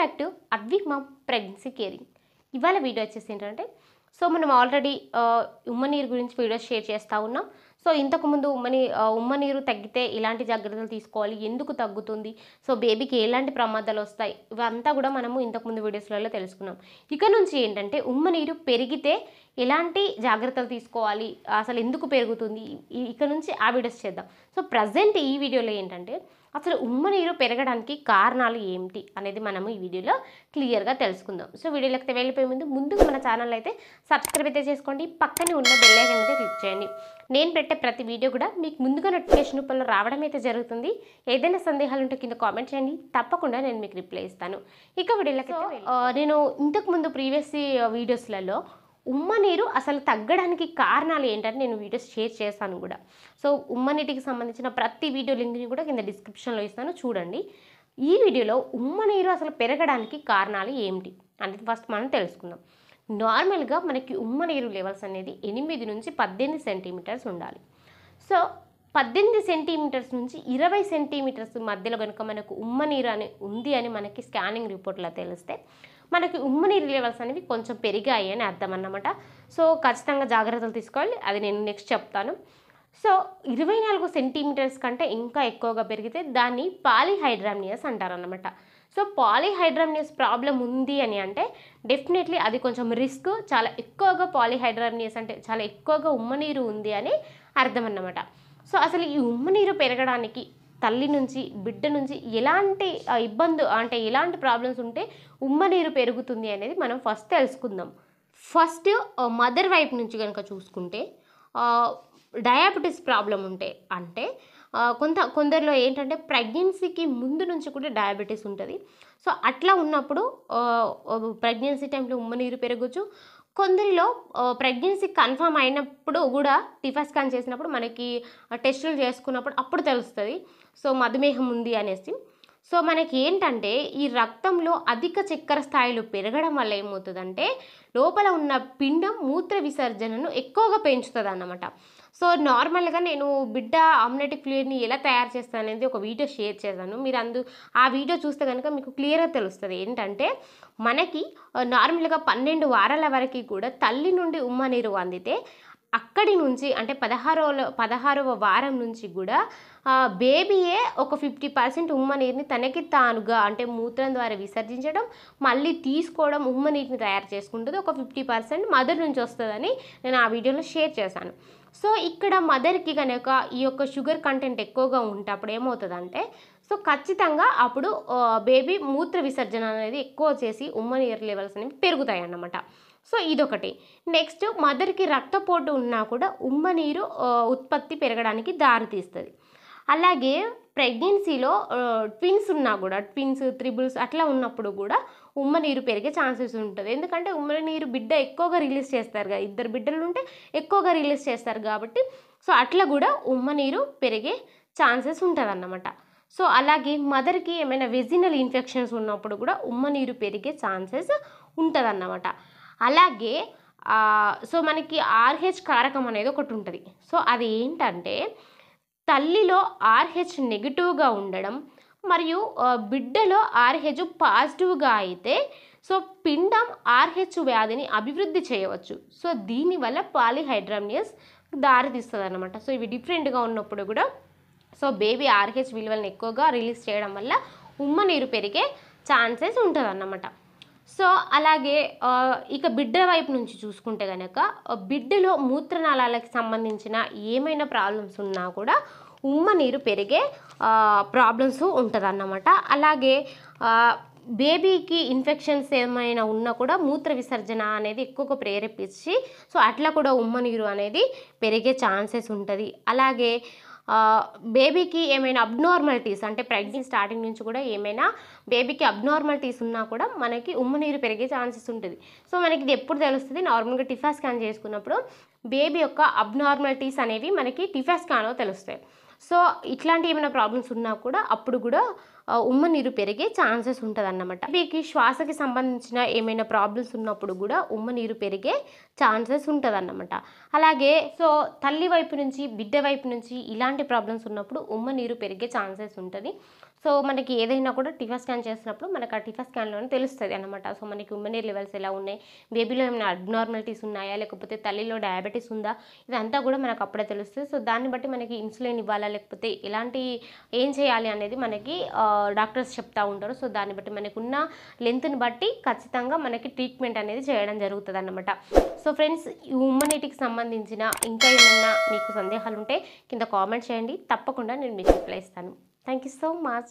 Back to Advik ma'am pregnancy caring. ఇవాళ video వచ్చేసి ఏంటంటే మనం ఆల్రెడీ ఉమ్మ నీరు గురించి వీడియోస్ షేర్ చేస్తూ ఉన్నాం. సో ఇంతకుముందు ఉమ్మ నీరు తగ్గితే ఎలాంటి జాగ్రత్తలు తీసుకోవాలి, ఎందుకు తగ్గుతుంది, సో బేబీకి ఎలాంటి ప్రమాదాలు వస్తాయి, ఇవంతా కూడా మనము ఇంతకుముందు వీడియోస్లలో తెలుసుకున్నాం. ఇక నుంచి ఏంటంటే ఉమ్మ నీరు పెరిగితే ఎలాంటి జాగ్రత్తలు తీసుకోవాలి, అసలు ఎందుకు పెరుగుతుంది, ఇక నుంచి ఆ వీడియోస్ చేద్దాం. సో ప్రజెంట్ ఈ వీడియోలో ఏంటంటే అసలు ఉమ్మ నీరు పెరగడానికి కారణాలు ఏమిటి అనేది మనము ఈ వీడియోలో క్లియర్గా తెలుసుకుందాం. సో వీడియోలోకి వెళ్ళిపోయే ముందుగా మన ఛానల్ అయితే సబ్స్క్రైబ్ అయితే చేసుకోండి, పక్కనే ఉన్న బెల్ ఐకాన్ అయితే క్లిక్ చేయండి. నేను పెట్టే ప్రతి వీడియో కూడా మీకు ముందుగా నోటిఫికేషన్ రూపంలో రావడం అయితే జరుగుతుంది. ఏదైనా సందేహాలు ఉంటే కింద కామెంట్ చేయండి, తప్పకుండా నేను మీకు రిప్లై ఇస్తాను. ఇక వీడియోలోకి నేను ఇంతకుముందు ప్రీవియస్ వీడియోస్లలో ఉమ్మ నీరు అసలు తగ్గడానికి కారణాలు ఏంటని నేను వీడియోస్ షేర్ చేస్తాను కూడా. సో ఉమ్మ నీటికి సంబంధించిన ప్రతి వీడియో లింక్ని కూడా కింద డిస్క్రిప్షన్లో ఇస్తాను, చూడండి. ఈ వీడియోలో ఉమ్మ నీరు అసలు పెరగడానికి కారణాలు ఏమిటి అనేది ఫస్ట్ మనం తెలుసుకుందాం. నార్మల్గా మనకి ఉమ్మ నీరు లెవెల్స్ అనేది 8 నుంచి 18 సెంటీమీటర్స్ ఉండాలి. సో 18 సెంటీమీటర్స్ నుంచి 20 సెంటీమీటర్స్ మధ్యలో కనుక మనకు ఉమ్మ నీరు అని ఉంది అని మనకి స్కానింగ్ రిపోర్ట్లో తెలిస్తే మనకి ఉమ్మ నీరు లెవెల్స్ అనేవి కొంచెం పెరిగాయి అని అర్థం అన్నమాట. సో ఖచ్చితంగా జాగ్రత్తలు తీసుకోవాలి, అది నేను నెక్స్ట్ చెప్తాను. సో 24 సెంటీమీటర్స్ కంటే ఇంకా ఎక్కువగా పెరిగితే దాన్ని పాలీహైడ్రామ్నియస్ అంటారన్నమాట. సో పాలీహైడ్రామ్నియస్ ప్రాబ్లం ఉంది అని అంటే డెఫినెట్లీ అది కొంచెం రిస్క్, చాలా ఎక్కువగా పాలీహైడ్రామ్నియస్ అంటే చాలా ఎక్కువగా ఉమ్మ నీరు ఉంది అని అర్థం అన్నమాట. సో అసలు ఈ ఉమ్మ నీరు పెరగడానికి తల్లి నుంచి బిడ్డ నుంచి ఎలాంటి ఇబ్బంది అంటే ఎలాంటి ప్రాబ్లమ్స్ ఉంటే ఉమ్మ నీరు పెరుగుతుంది అనేది మనం ఫస్ట్ తెలుసుకుందాం. ఫస్ట్ మదర్ వైపు నుంచి కనుక చూసుకుంటే డయాబెటీస్ ప్రాబ్లం ఉంటే అంటే కొందరిలో ఏంటంటే ప్రెగ్నెన్సీకి ముందు నుంచి కూడా డయాబెటీస్ ఉంటుంది. సో అట్లా ఉన్నప్పుడు ప్రెగ్నెన్సీ టైంలో ఉమ్మ నీరు పెరగచ్చు. కొందరిలో ప్రెగ్నెన్సీ కన్ఫర్మ్ అయినప్పుడు కూడా టిఫా స్కాన్ చేసినప్పుడు మనకి టెస్టులు చేసుకున్నప్పుడు అప్పుడు తెలుస్తుంది సో మధుమేహం ఉంది అనేసి. సో మనకి ఏంటంటే ఈ రక్తంలో అధిక చక్కెర స్థాయిలు పెరగడం వల్ల ఏమవుతుందంటే లోపల ఉన్న పిండం మూత్ర విసర్జనను ఎక్కువగా పెంచుతుంది అన్నమాట. సో నార్మల్గా నేను బిడ్డ ఆమ్నెటిక్ ఫ్లూయిడ్ని ఎలా తయారు చేస్తాను అనేది ఒక వీడియో షేర్ చేశాను. మీరు ఆ వీడియో చూస్తే కనుక మీకు క్లియర్గా తెలుస్తుంది. ఏంటంటే మనకి నార్మల్గా 12 వారాల వరకు కూడా తల్లి నుండి ఉమ్మ నీరు అందితే అక్కడి నుంచి అంటే 16వ వారం నుంచి కూడా బేబీయే ఒక 50% ఉమ్మ నీరుని తనకి తానుగా అంటే మూత్రం ద్వారా విసర్జించడం, మళ్ళీ తీసుకోవడం, ఉమ్మ నీటిని తయారు చేసుకుంటుంది. ఒక 50% మదర్ నుంచి వస్తుందని నేను ఆ వీడియోలో షేర్ చేశాను. సో ఇక్కడ మదర్కి కనుక ఈ యొక్క షుగర్ కంటెంట్ ఎక్కువగా ఉంటే అప్పుడు ఏమవుతుందంటే సో ఖచ్చితంగా అప్పుడు బేబీ మూత్ర విసర్జన అనేది ఎక్కువ చేసి ఉమ్మ నీరు లెవెల్స్ అనేవి పెరుగుతాయి అన్నమాట. సో ఇదొకటి. నెక్స్ట్ మదర్కి రక్తపోటు ఉన్నా కూడా ఉమ్మ నీరు ఉత్పత్తి పెరగడానికి దారితీస్తుంది. అలాగే ప్రెగ్నెన్సీలో ట్విన్స్ ఉన్నా కూడా ట్విన్స్ త్రిబుల్స్ అట్లా ఉన్నప్పుడు కూడా ఉమ్మ నీరు పెరిగే ఛాన్సెస్ ఉంటుంది. ఎందుకంటే ఉమ్మ నీరు బిడ్డ ఎక్కువగా రిలీజ్ చేస్తారు కదా, 2 బిడ్డలు ఉంటే ఎక్కువగా రిలీజ్ చేస్తారు కాబట్టి సో అట్లా కూడా ఉమ్మ నీరు పెరిగే ఛాన్సెస్ ఉంటుంది అన్నమాట. సో అలాగే మదర్కి ఏమైనా వెజినల్ ఇన్ఫెక్షన్స్ ఉన్నప్పుడు కూడా ఉమ్మ నీరు పెరిగే ఛాన్సెస్ ఉంటుంది అన్నమాట. అలాగే సో మనకి RH కారకం అనేది ఒకటి ఉంటుంది. సో అది ఏంటంటే తల్లిలో RH నెగిటివ్గా ఉండడం మరియు బిడ్డలో RH పాజిటివ్గా అయితే సో పిండం RH వ్యాధిని అభివృద్ధి చేయవచ్చు. సో దీనివల్ల పాలీహైడ్రామ్నియస్ దారితీస్తుంది అన్నమాట. సో ఇవి డిఫరెంట్గా ఉన్నప్పుడు కూడా సో బేబీ RH విలువలను ఎక్కువగా రిలీజ్ చేయడం వల్ల ఉమ్మ నీరు పెరిగే ఛాన్సెస్ ఉంటుంది అన్నమాట. సో అలాగే ఇక బిడ్డ వైపు నుంచి చూసుకుంటే కనుక బిడ్డలో మూత్రనాళాలకు సంబంధించిన ఏమైనా ప్రాబ్లమ్స్ ఉన్నా కూడా ఉమ్మ నీరు పెరిగే ప్రాబ్లమ్స్ ఉంటుంది అన్నమాట. అలాగే బేబీకి ఇన్ఫెక్షన్స్ ఏమైనా ఉన్నా కూడా మూత్ర విసర్జన అనేది ఎక్కువగా ప్రేరేపించి సో అట్లా కూడా ఉమ్మ నీరు అనేది పెరిగే ఛాన్సెస్ ఉంటుంది. అలాగే బేబీకి ఏమైనా అబ్నార్మాలిటీస్ అంటే ప్రెగ్నెన్సీ స్టార్టింగ్ నుంచి కూడా ఏమైనా బేబీకి అబ్నార్మాలిటీస్ ఉన్నా కూడా మనకి ఉమ్మ నీరు పెరిగే ఛాన్సెస్ ఉంటుంది. సో మనకి ఇది ఎప్పుడు తెలుస్తుంది, నార్మల్గా టిఫా స్కాన్ చేసుకున్నప్పుడు బేబీ యొక్క అబ్నార్మాలిటీస్ అనేవి మనకి టిఫా స్కాన్లో తెలుస్తాయి. సో ఇట్లాంటి ఏమైనా ప్రాబ్లమ్స్ ఉన్నా కూడా అప్పుడు కూడా ఉమ్మ నీరు పెరిగే ఛాన్సెస్ ఉంటుంది అన్నమాట. బేబీకి శ్వాసకి సంబంధించిన ఏమైనా ప్రాబ్లమ్స్ ఉన్నప్పుడు కూడా ఉమ్మ నీరు పెరిగే ఛాన్సెస్ ఉంటుంది అన్నమాట. అలాగే సో తల్లి వైపు నుంచి బిడ్డ వైపు నుంచి ఇలాంటి ప్రాబ్లమ్స్ ఉన్నప్పుడు ఉమ్మ నీరు పెరిగే ఛాన్సెస్ ఉంటుంది. సో మనకి ఏదైనా కూడా టిఫా స్కాన్ చేసినప్పుడు మనకు ఆ టిఫా స్కాన్లోనే తెలుస్తుంది అనమాట. సో మనకి ఉమ్మనీరు లెవెల్స్ ఎలా ఉన్నాయి, బేబీలో ఏమైనా అబ్నార్మాలిటీస్ ఉన్నాయా, లేకపోతే తల్లిలో డయాబెటీస్ ఉందా, ఇదంతా కూడా మనకు అప్పుడే తెలుస్తుంది. సో దాన్ని బట్టి మనకి ఇన్సులిన్ ఇవ్వాలా, లేకపోతే ఎలాంటి ఏం చేయాలి అనేది మనకి డాక్టర్స్ చెప్తూ ఉంటారు. సో దాన్ని బట్టి మనకున్న లెంత్ని బట్టి ఖచ్చితంగా మనకి ట్రీట్మెంట్ అనేది చేయడం జరుగుతుంది అన్నమాట. సో ఫ్రెండ్స్, ఈ ఉమ్మనీటికి సంబంధించిన ఇంకా ఏమైనా మీకు సందేహాలు ఉంటే కింద కామెంట్ చేయండి, తప్పకుండా నేను మీకు రిప్లై ఇస్తాను. Thank you so much.